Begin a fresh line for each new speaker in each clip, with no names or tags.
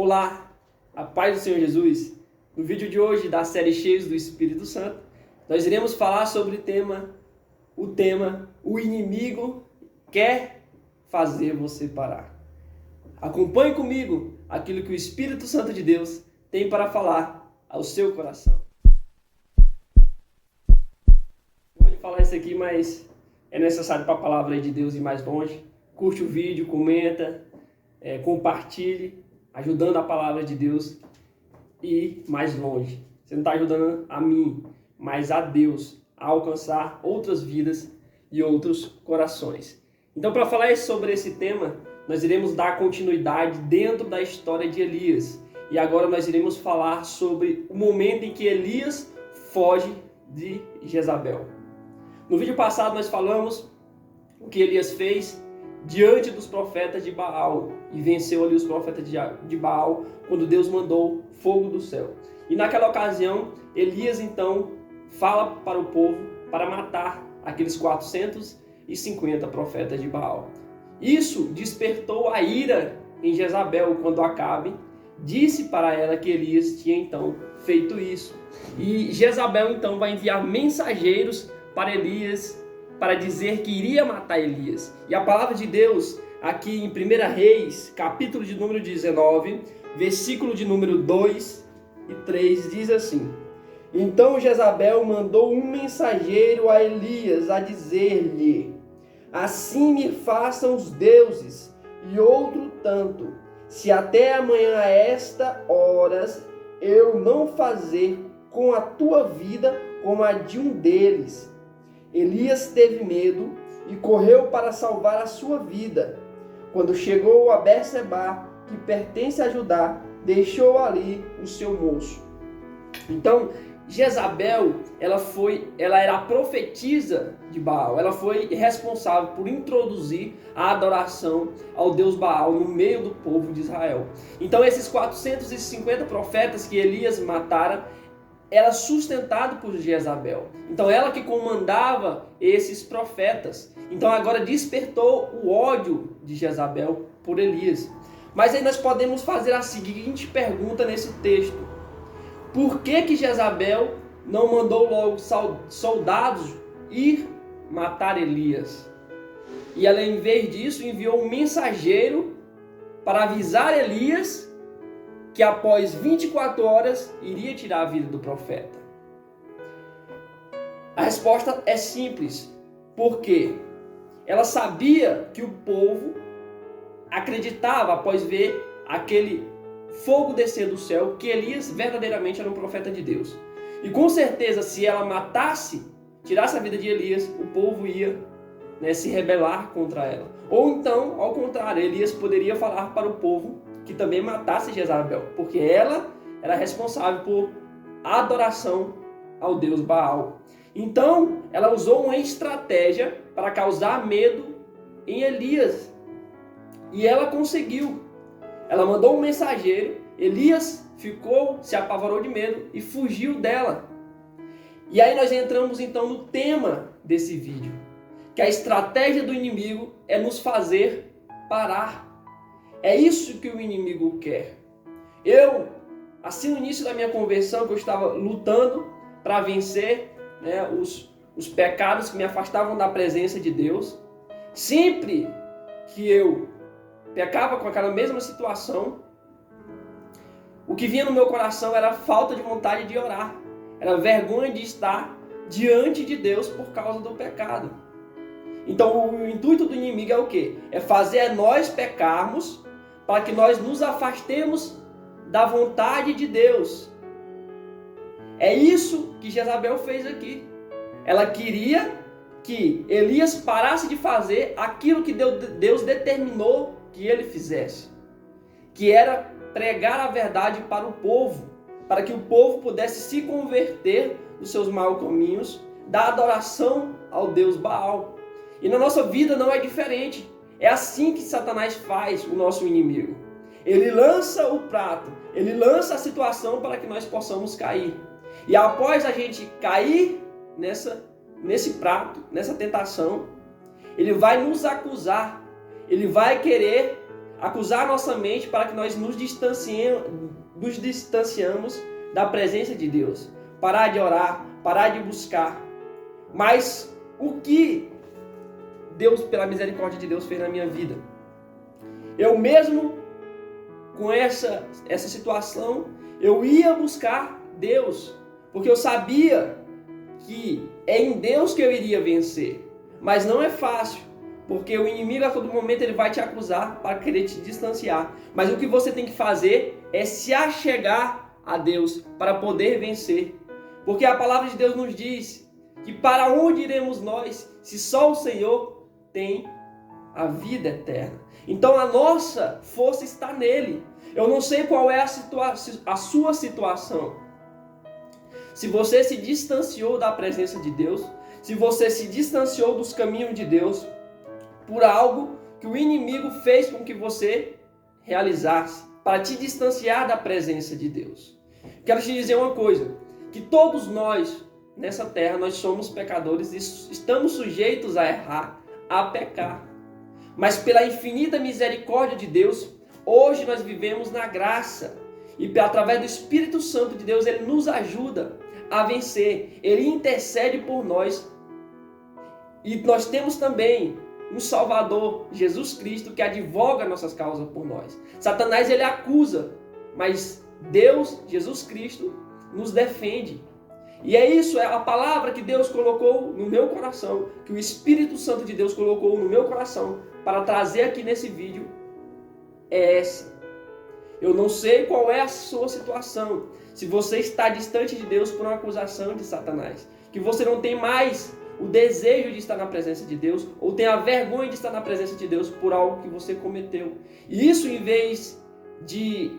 Olá, a paz do Senhor Jesus. No vídeo de hoje da série Cheios do Espírito Santo, nós iremos falar sobre o tema O inimigo quer fazer você parar. Acompanhe comigo aquilo que o Espírito Santo de Deus tem para falar ao seu coração. Eu vou falar isso aqui, mas é necessário para a palavra de Deus ir mais longe. Curte o vídeo, comenta, compartilhe, ajudando a palavra de Deus ir mais longe. Você não está ajudando a mim, mas a Deus a alcançar outras vidas e outros corações. Então, para falar sobre esse tema, nós iremos dar continuidade dentro da história de Elias. E agora nós iremos falar sobre o momento em que Elias foge de Jezabel. No vídeo passado nós falamos o que Elias fez diante dos profetas de Baal e venceu ali os profetas de Baal quando Deus mandou fogo do céu. E naquela ocasião, Elias então fala para o povo para matar aqueles 450 profetas de Baal. Isso despertou a ira em Jezabel quando Acabe disse para ela que Elias tinha então feito isso. E Jezabel então vai enviar mensageiros para Elias para dizer que iria matar Elias. E a palavra de Deus aqui em 1 Reis, capítulo de número 19, versículo de número 2 e 3 diz assim: Então Jezabel mandou um mensageiro a Elias a dizer-lhe: Assim me façam os deuses e outro tanto, se até amanhã a esta horas eu não fazer com a tua vida como a de um deles. Elias teve medo e correu para salvar a sua vida. Quando chegou a Berseba, que pertence a Judá, deixou ali o seu moço. Então, Jezabel, ela era a profetisa de Baal. Ela foi responsável por introduzir a adoração ao Deus Baal no meio do povo de Israel. Então, esses 450 profetas que Elias matara, era sustentado por Jezabel. Então ela que comandava esses profetas. Então agora despertou o ódio de Jezabel por Elias. Mas aí nós podemos fazer a seguinte pergunta nesse texto: por que Jezabel não mandou logo soldados ir matar Elias? E ela, em vez disso, enviou um mensageiro para avisar Elias que após 24 horas iria tirar a vida do profeta. A resposta é simples, porque ela sabia que o povo acreditava, após ver aquele fogo descer do céu, que Elias verdadeiramente era um profeta de Deus. E com certeza, se ela tirasse a vida de Elias, o povo ia se rebelar contra ela. Ou então, ao contrário, Elias poderia falar para o povo que também matasse Jezabel, porque ela era responsável por adoração ao Deus Baal. Então, ela usou uma estratégia para causar medo em Elias. E ela conseguiu. Ela mandou um mensageiro, Elias se apavorou de medo e fugiu dela. E aí nós entramos então no tema desse vídeo, que a estratégia do inimigo é nos fazer parar. É isso que o inimigo quer. Assim no início da minha conversão, que eu estava lutando para vencer os pecados que me afastavam da presença de Deus, sempre que eu pecava com aquela mesma situação, o que vinha no meu coração era a falta de vontade de orar, era a vergonha de estar diante de Deus por causa do pecado. Então o intuito do inimigo é o quê? É fazer nós pecarmos para que nós nos afastemos da vontade de Deus. É isso que Jezabel fez aqui. Ela queria que Elias parasse de fazer aquilo que Deus determinou que ele fizesse, que era pregar a verdade para o povo, para que o povo pudesse se converter dos seus maus caminhos, da adoração ao Deus Baal. E na nossa vida não é diferente. É assim que Satanás faz o nosso inimigo. Ele lança o prato, ele lança a situação para que nós possamos cair. E após a gente cair nesse prato, nessa tentação, ele vai nos acusar, ele vai querer acusar nossa mente para que nós nos distanciamos da presença de Deus. Parar de orar, parar de buscar. Mas o que Deus, pela misericórdia de Deus, fez na minha vida? Eu mesmo, com essa situação, eu ia buscar Deus, porque eu sabia que é em Deus que eu iria vencer. Mas não é fácil, porque o inimigo a todo momento ele vai te acusar para querer te distanciar. Mas o que você tem que fazer é se achegar a Deus para poder vencer. Porque a palavra de Deus nos diz que para onde iremos nós, se só o Senhor tem a vida eterna. Então a nossa força está nele. Eu não sei qual é a sua situação. Se você se distanciou da presença de Deus, se você se distanciou dos caminhos de Deus, por algo que o inimigo fez com que você realizasse, para te distanciar da presença de Deus. Quero te dizer uma coisa, que todos nós, nessa terra, nós somos pecadores e estamos sujeitos a errar, a pecar. Mas pela infinita misericórdia de Deus, hoje nós vivemos na graça. E através do Espírito Santo de Deus, Ele nos ajuda a vencer. Ele intercede por nós. E nós temos também um Salvador, Jesus Cristo, que advoga nossas causas por nós. Satanás, ele acusa, mas Deus, Jesus Cristo, nos defende. E é isso, é a palavra que Deus colocou no meu coração, que o Espírito Santo de Deus colocou no meu coração, para trazer aqui nesse vídeo, é essa. Eu não sei qual é a sua situação, se você está distante de Deus por uma acusação de Satanás, que você não tem mais o desejo de estar na presença de Deus, ou tem a vergonha de estar na presença de Deus por algo que você cometeu. E isso, em vez de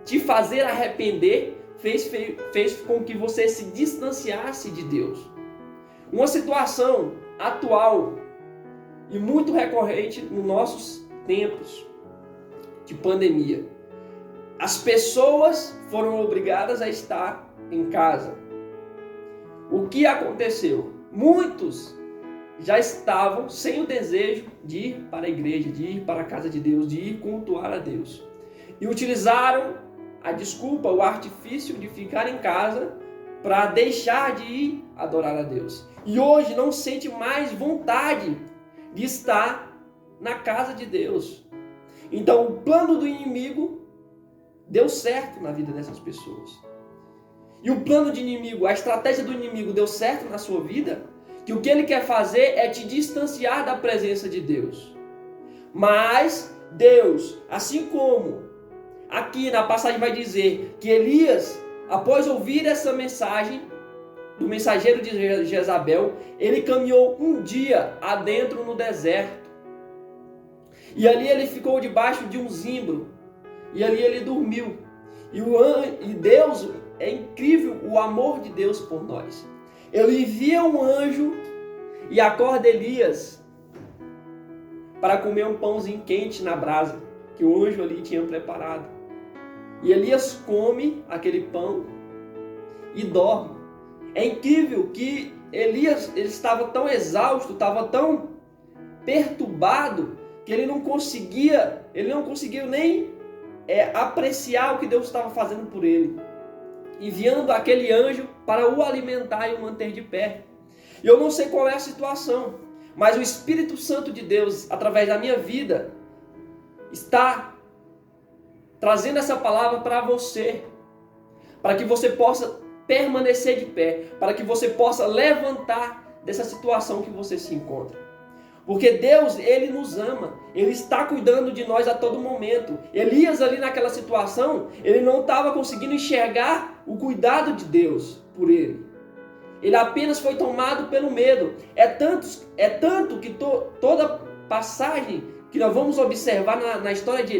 te fazer arrepender, fez com que você se distanciasse de Deus. Uma situação atual e muito recorrente nos nossos tempos de pandemia. As pessoas foram obrigadas a estar em casa. O que aconteceu? Muitos já estavam sem o desejo de ir para a igreja, de ir para a casa de Deus, de ir cultuar a Deus. E utilizaram a desculpa, o artifício de ficar em casa para deixar de ir adorar a Deus. E hoje não sente mais vontade de estar na casa de Deus. Então o plano do inimigo deu certo na vida dessas pessoas. E o plano do inimigo, a estratégia do inimigo deu certo na sua vida, que o que ele quer fazer é te distanciar da presença de Deus. Mas Deus, assim como aqui na passagem vai dizer que Elias, após ouvir essa mensagem do mensageiro de Jezabel, ele caminhou um dia adentro no deserto. E ali ele ficou debaixo de um zimbro. E ali ele dormiu. E Deus, é incrível o amor de Deus por nós. Ele envia um anjo e acorda Elias para comer um pãozinho quente na brasa que o anjo ali tinha preparado. E Elias come aquele pão e dorme. É incrível que Elias ele estava tão exausto, estava tão perturbado, que ele não conseguiu nem apreciar o que Deus estava fazendo por ele, enviando aquele anjo para o alimentar e o manter de pé. E eu não sei qual é a situação, mas o Espírito Santo de Deus, através da minha vida, está trazendo essa palavra para você, para que você possa permanecer de pé, para que você possa levantar dessa situação que você se encontra. Porque Deus, Ele nos ama, Ele está cuidando de nós a todo momento. Elias ali naquela situação, ele não estava conseguindo enxergar o cuidado de Deus por ele. Ele apenas foi tomado pelo medo. É tanto que toda passagem que nós vamos observar na história de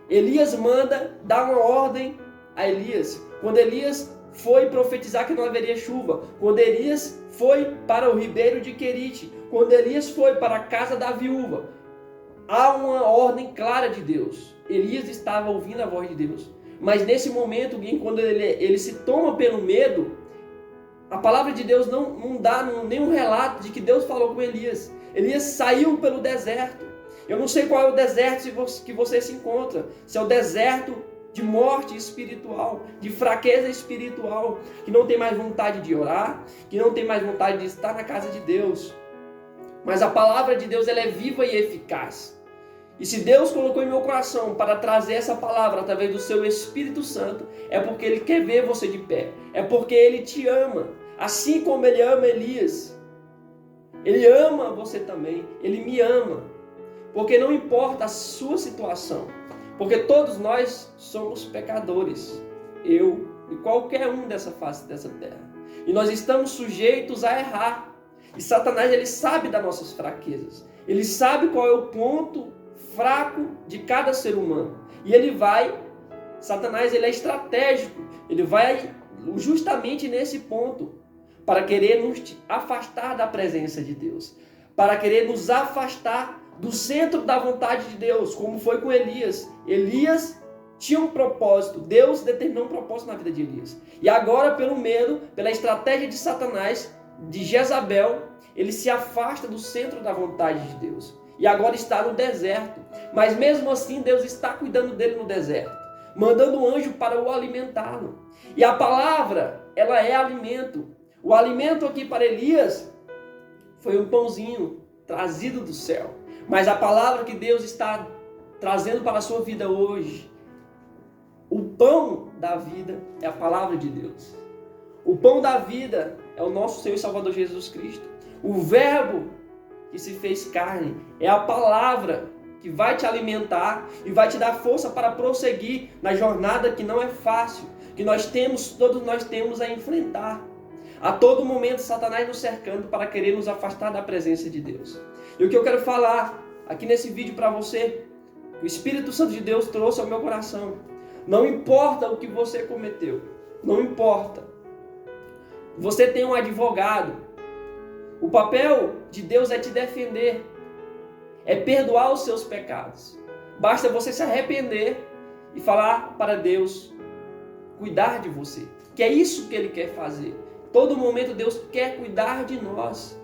Elias manda dar uma ordem a Elias. Quando Elias foi profetizar que não haveria chuva, quando Elias foi para o ribeiro de Querite, quando Elias foi para a casa da viúva, há uma ordem clara de Deus. Elias estava ouvindo a voz de Deus. Mas nesse momento, quando ele se toma pelo medo, a palavra de Deus não dá nenhum relato de que Deus falou com Elias. Elias saiu pelo deserto. Eu não sei qual é o deserto que você se encontra. Se é o deserto de morte espiritual, de fraqueza espiritual, que não tem mais vontade de orar, que não tem mais vontade de estar na casa de Deus. Mas a palavra de Deus, ela é viva e eficaz. E se Deus colocou em meu coração para trazer essa palavra através do seu Espírito Santo, é porque Ele quer ver você de pé. É porque Ele te ama, assim como Ele ama Elias. Ele ama você também, Ele me ama. Porque não importa a sua situação, porque todos nós somos pecadores, eu e qualquer um dessa face dessa terra. E nós estamos sujeitos a errar. E Satanás, ele sabe das nossas fraquezas. Ele sabe qual é o ponto fraco de cada ser humano. E Satanás, ele é estratégico. Ele vai justamente nesse ponto para querer nos afastar da presença de Deus. Para querer nos afastar do centro da vontade de Deus, como foi com Elias. Elias tinha um propósito, Deus determinou um propósito na vida de Elias. E agora, pelo medo, pela estratégia de Satanás, de Jezabel, ele se afasta do centro da vontade de Deus. E agora está no deserto. Mas mesmo assim, Deus está cuidando dele no deserto, mandando um anjo para o alimentá-lo. E a palavra, ela é alimento. O alimento aqui para Elias foi um pãozinho trazido do céu. Mas a palavra que Deus está trazendo para a sua vida hoje, o pão da vida é a palavra de Deus. O pão da vida é o nosso Senhor e Salvador Jesus Cristo. O verbo que se fez carne é a palavra que vai te alimentar e vai te dar força para prosseguir na jornada que não é fácil, que todos nós temos a enfrentar. A todo momento Satanás nos cercando para querer nos afastar da presença de Deus. E o que eu quero falar aqui nesse vídeo para você, o Espírito Santo de Deus trouxe ao meu coração. Não importa o que você cometeu, não importa. Você tem um advogado. O papel de Deus é te defender, é perdoar os seus pecados. Basta você se arrepender e falar para Deus cuidar de você, que é isso que Ele quer fazer. Todo momento Deus quer cuidar de nós.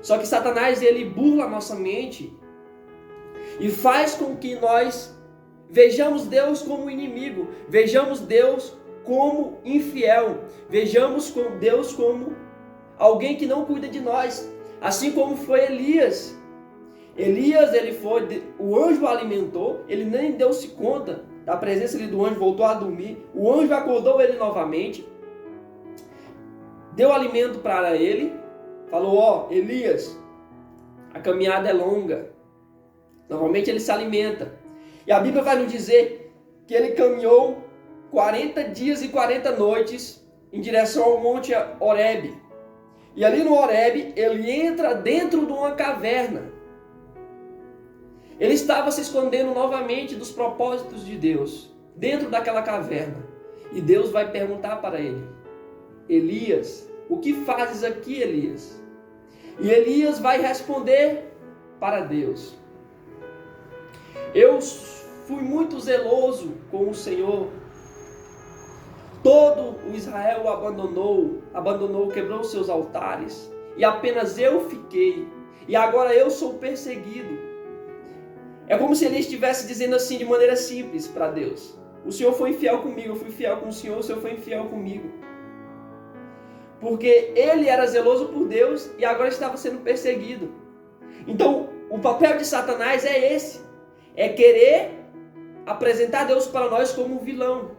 Só que Satanás, ele burla a nossa mente e faz com que nós vejamos Deus como inimigo, vejamos Deus como infiel, vejamos Deus como alguém que não cuida de nós, assim como foi Elias. Elias, o anjo o alimentou, ele nem deu-se conta da presença do anjo, voltou a dormir, o anjo acordou ele novamente, deu alimento para ele, falou, Elias, a caminhada é longa. Normalmente ele se alimenta. E a Bíblia vai nos dizer que ele caminhou 40 dias e 40 noites em direção ao monte Horebe. E ali no Horebe, ele entra dentro de uma caverna. Ele estava se escondendo novamente dos propósitos de Deus, dentro daquela caverna. E Deus vai perguntar para ele, Elias, o que fazes aqui, Elias? E Elias vai responder para Deus, eu fui muito zeloso com o Senhor. Todo o Israel o abandonou, quebrou os seus altares. E apenas eu fiquei. E agora eu sou perseguido. É como se ele estivesse dizendo assim de maneira simples para Deus. O Senhor foi infiel comigo, eu fui fiel com o Senhor foi infiel comigo. Porque ele era zeloso por Deus e agora estava sendo perseguido. Então, o papel de Satanás é esse. É querer apresentar Deus para nós como um vilão.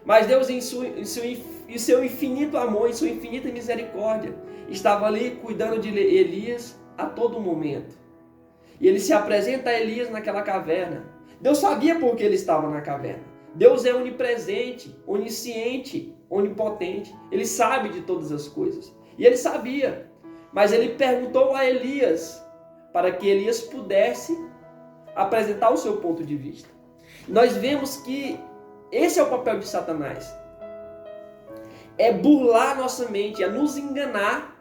Mas Deus, em seu infinito amor, em sua infinita misericórdia, estava ali cuidando de Elias a todo momento. E ele se apresenta a Elias naquela caverna. Deus sabia por que ele estava na caverna. Deus é onipresente, onisciente, onipotente. Ele sabe de todas as coisas. E ele sabia. Mas ele perguntou a Elias para que Elias pudesse apresentar o seu ponto de vista. Nós vemos que esse é o papel de Satanás. É burlar nossa mente, é nos enganar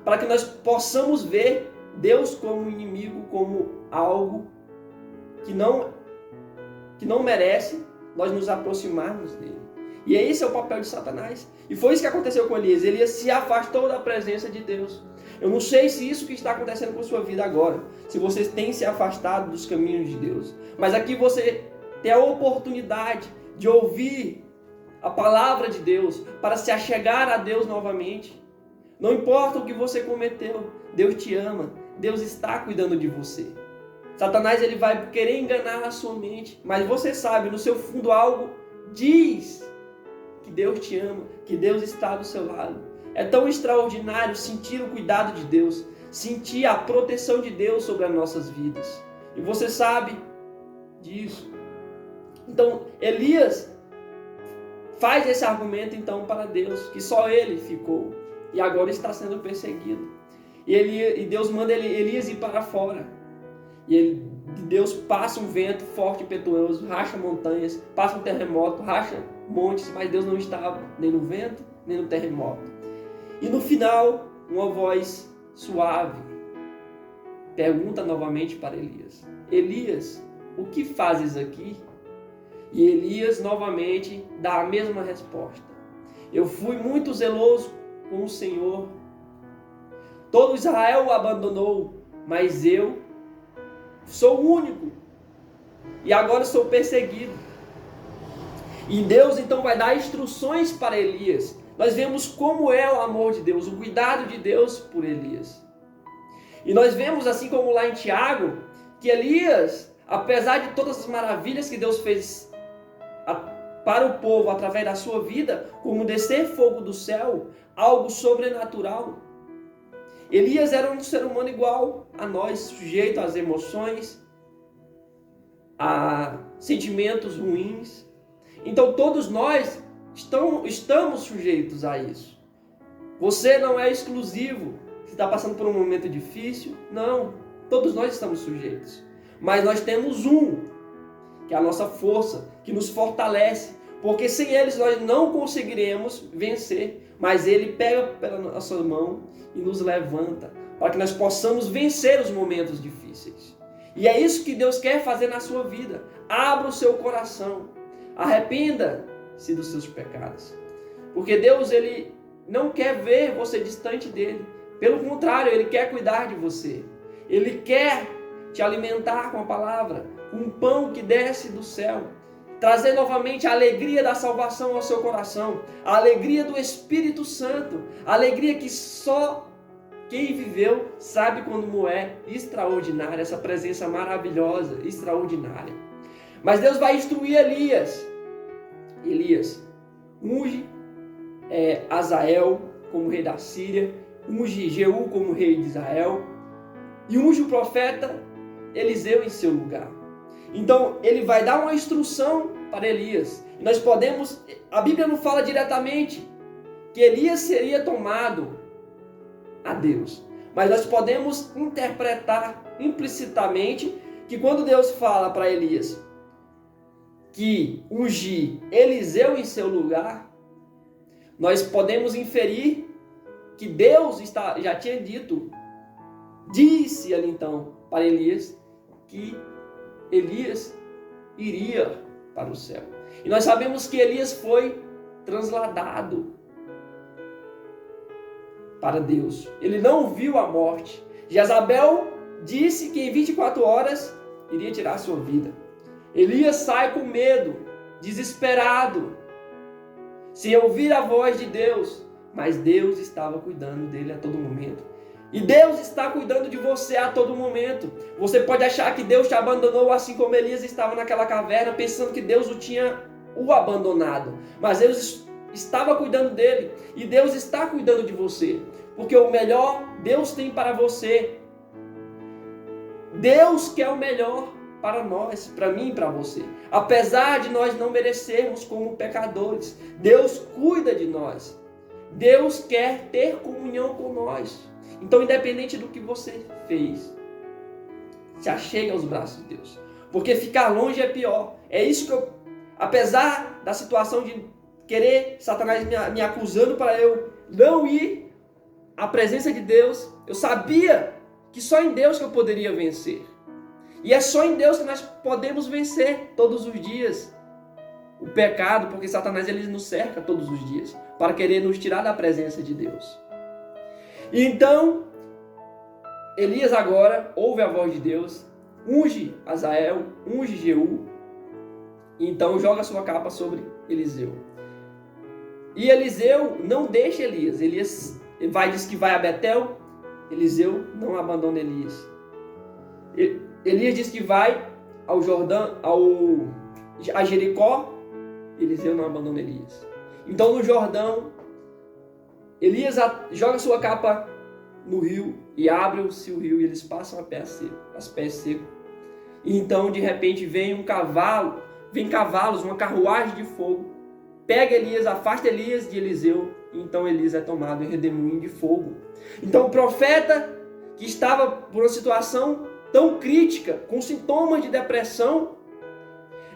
para que nós possamos ver Deus como inimigo, como algo que não merece nós nos aproximarmos dele. E esse é o papel de Satanás. E foi isso que aconteceu com Elias. Elias se afastou da presença de Deus. Eu não sei se isso que está acontecendo com a sua vida agora, se vocês têm se afastado dos caminhos de Deus. Mas aqui você tem a oportunidade de ouvir a palavra de Deus para se achegar a Deus novamente. Não importa o que você cometeu, Deus te ama, Deus está cuidando de você. Satanás ele vai querer enganar a sua mente, mas você sabe, no seu fundo algo diz que Deus te ama, que Deus está do seu lado. É tão extraordinário sentir o cuidado de Deus, sentir a proteção de Deus sobre as nossas vidas. E você sabe disso. Então, Elias faz esse argumento então para Deus, que só ele ficou e agora está sendo perseguido. E Deus manda Elias ir para fora. E Deus passa um vento forte e impetuoso, racha montanhas, passa um terremoto, racha montes, mas Deus não estava nem no vento, nem no terremoto. E no final, uma voz suave pergunta novamente para Elias: Elias, o que fazes aqui? E Elias novamente dá a mesma resposta: eu fui muito zeloso com o Senhor. Todo Israel o abandonou, mas eu sou o único. E agora sou perseguido. E Deus então vai dar instruções para Elias. Nós vemos como é o amor de Deus, o cuidado de Deus por Elias. E nós vemos, assim como lá em Tiago, que Elias, apesar de todas as maravilhas que Deus fez para o povo através da sua vida, como descer fogo do céu, algo sobrenatural, Elias era um ser humano igual a nós, sujeito às emoções, a sentimentos ruins. Então todos nós estamos sujeitos a isso. Você não é exclusivo. Se está passando por um momento difícil, não. Todos nós estamos sujeitos. Mas nós temos um, que é a nossa força, que nos fortalece. Porque sem eles nós não conseguiremos vencer. Mas ele pega pela nossa mão e nos levanta, para que nós possamos vencer os momentos difíceis. E é isso que Deus quer fazer na sua vida. Abra o seu coração. Arrependa-se dos seus pecados. Porque Deus, ele não quer ver você distante dele. Pelo contrário, ele quer cuidar de você. Ele quer te alimentar com a palavra, com um pão que desce do céu. Trazer novamente a alegria da salvação ao seu coração. A alegria do Espírito Santo. A alegria que só quem viveu sabe como é extraordinária, essa presença maravilhosa, extraordinária. Mas Deus vai instruir Elias. Elias, unge Azael como rei da Síria, unge Jeú como rei de Israel e unge o profeta Eliseu em seu lugar. Então ele vai dar uma instrução para Elias. E nós podemos, a Bíblia não fala diretamente que Elias seria tomado a Deus, mas nós podemos interpretar implicitamente que quando Deus fala para Elias que ungir Eliseu em seu lugar, nós podemos inferir que Deus já tinha disse ali então para Elias que Elias iria para o céu. E nós sabemos que Elias foi transladado para Deus. Ele não viu a morte. Jezabel disse que em 24 horas iria tirar a sua vida. Elias sai com medo, desesperado, sem ouvir a voz de Deus, mas Deus estava cuidando dele a todo momento. E Deus está cuidando de você a todo momento. Você pode achar que Deus te abandonou, assim como Elias estava naquela caverna, pensando que Deus o abandonado. Mas Deus estava cuidando dele. E Deus está cuidando de você. Porque o melhor Deus tem para você. Deus quer o melhor para nós, para mim e para você. Apesar de nós não merecermos como pecadores, Deus cuida de nós. Deus quer ter comunhão com nós. Então, independente do que você fez, se achegue aos braços de Deus. Porque ficar longe é pior. É isso que apesar da situação de querer Satanás me acusando para eu não ir à presença de Deus, eu sabia que só em Deus que eu poderia vencer. E é só em Deus que nós podemos vencer todos os dias. o pecado, porque Satanás ele nos cerca todos os dias para querer nos tirar da presença de Deus. E então, Elias agora ouve a voz de Deus, unge Azael, unge Jeú, e então joga sua capa sobre Eliseu. E Eliseu não deixa Elias. Elias diz que vai a Betel, Eliseu não abandona Elias. Elias diz que vai ao Jordão, a Jericó, Eliseu não abandona Elias. Então no Jordão, Elias joga sua capa no rio e abre-se o rio e eles passam a pés secos. E então de repente vem cavalos, uma carruagem de fogo, pega Elias, afasta Elias de Eliseu, e então Elias é tomado em redemoinho de fogo. Então o profeta que estava por uma situação tão crítica, com sintomas de depressão,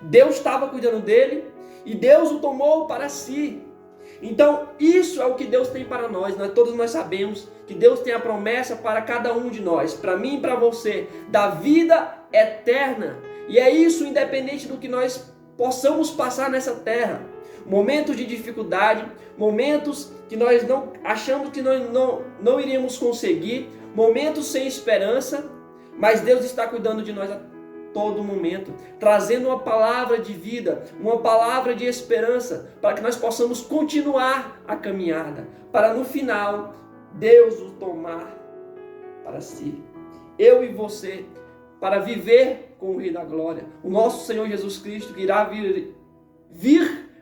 Deus estava cuidando dele e Deus o tomou para si. Então isso é o que Deus tem para nós. Todos nós sabemos que Deus tem a promessa para cada um de nós, para mim e para você, da vida eterna. E é isso independente do que nós possamos passar nessa terra. Momentos de dificuldade, momentos que nós não achamos que nós não iríamos conseguir, momentos sem esperança, mas Deus está cuidando de nós a todo momento, trazendo uma palavra de vida, uma palavra de esperança, para que nós possamos continuar a caminhada, para no final Deus o tomar para si. Eu e você, para viver com o Rei da Glória, o nosso Senhor Jesus Cristo, que irá vir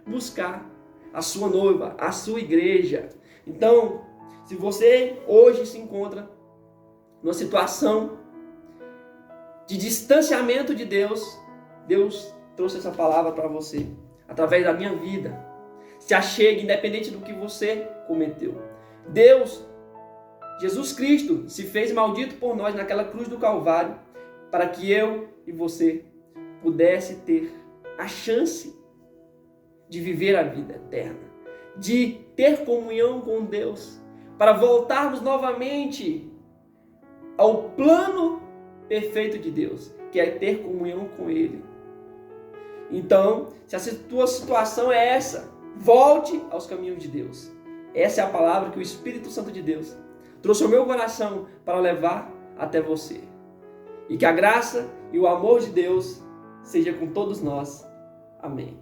buscar a sua noiva, a sua igreja. Então, se você hoje se encontra numa situação de distanciamento de Deus, Deus trouxe essa palavra para você, através da minha vida. Se achegue, independente do que você cometeu. Deus, Jesus Cristo, se fez maldito por nós naquela cruz do Calvário, para que eu e você pudesse ter a chance de viver a vida eterna, de ter comunhão com Deus, para voltarmos novamente ao plano perfeito de Deus, que é ter comunhão com Ele. Então, se a tua situação é essa, volte aos caminhos de Deus. Essa é a palavra que o Espírito Santo de Deus trouxe ao meu coração para levar até você. E que a graça e o amor de Deus seja com todos nós. Amém.